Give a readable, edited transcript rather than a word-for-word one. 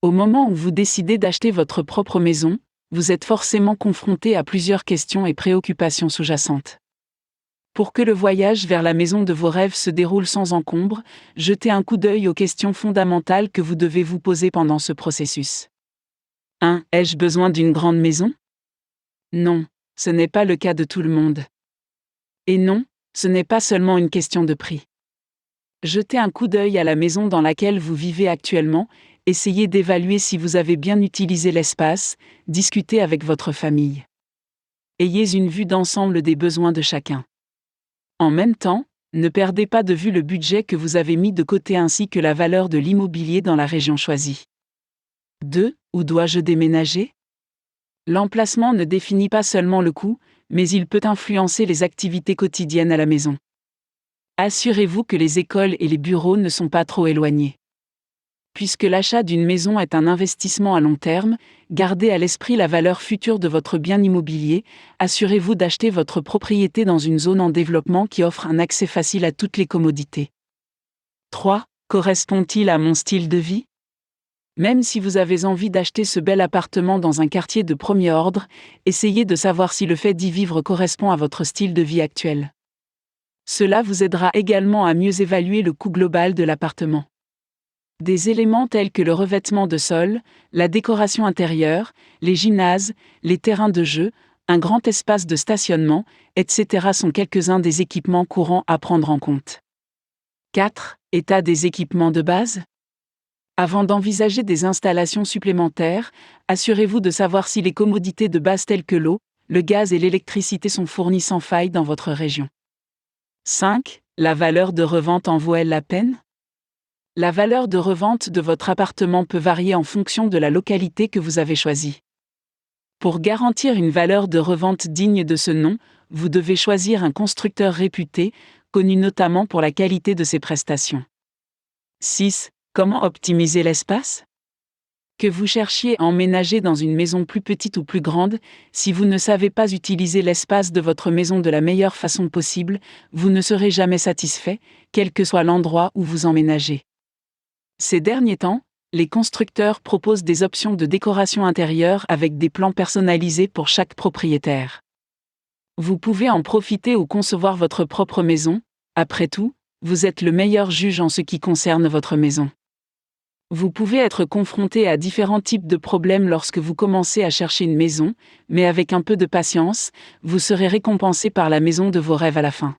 Au moment où vous décidez d'acheter votre propre maison, vous êtes forcément confronté à plusieurs questions et préoccupations sous-jacentes. Pour que le voyage vers la maison de vos rêves se déroule sans encombre, jetez un coup d'œil aux questions fondamentales que vous devez vous poser pendant ce processus. 1. Ai-je besoin d'une grande maison? Non, ce n'est pas le cas de tout le monde. Et non, ce n'est pas seulement une question de prix. Jetez un coup d'œil à la maison dans laquelle vous vivez actuellement, essayez d'évaluer si vous avez bien utilisé l'espace, discutez avec votre famille. Ayez une vue d'ensemble des besoins de chacun. En même temps, ne perdez pas de vue le budget que vous avez mis de côté ainsi que la valeur de l'immobilier dans la région choisie. 2. Où dois-je déménager? L'emplacement ne définit pas seulement le coût, mais il peut influencer les activités quotidiennes à la maison. Assurez-vous que les écoles et les bureaux ne sont pas trop éloignés. Puisque l'achat d'une maison est un investissement à long terme, gardez à l'esprit la valeur future de votre bien immobilier, assurez-vous d'acheter votre propriété dans une zone en développement qui offre un accès facile à toutes les commodités. 3. Correspond-il à mon style de vie? Même si vous avez envie d'acheter ce bel appartement dans un quartier de premier ordre, essayez de savoir si le fait d'y vivre correspond à votre style de vie actuel. Cela vous aidera également à mieux évaluer le coût global de l'appartement. Des éléments tels que le revêtement de sol, la décoration intérieure, les gymnases, les terrains de jeu, un grand espace de stationnement, etc. sont quelques-uns des équipements courants à prendre en compte. 4. État des équipements de base? Avant d'envisager des installations supplémentaires, assurez-vous de savoir si les commodités de base telles que l'eau, le gaz et l'électricité sont fournies sans faille dans votre région. 5. La valeur de revente en vaut-elle la peine? La valeur de revente de votre appartement peut varier en fonction de la localité que vous avez choisie. Pour garantir une valeur de revente digne de ce nom, vous devez choisir un constructeur réputé, connu notamment pour la qualité de ses prestations. 6. Comment optimiser l'espace? Que vous cherchiez à emménager dans une maison plus petite ou plus grande, si vous ne savez pas utiliser l'espace de votre maison de la meilleure façon possible, vous ne serez jamais satisfait, quel que soit l'endroit où vous emménagez. Ces derniers temps, les constructeurs proposent des options de décoration intérieure avec des plans personnalisés pour chaque propriétaire. Vous pouvez en profiter ou concevoir votre propre maison, après tout, vous êtes le meilleur juge en ce qui concerne votre maison. Vous pouvez être confronté à différents types de problèmes lorsque vous commencez à chercher une maison, mais avec un peu de patience, vous serez récompensé par la maison de vos rêves à la fin.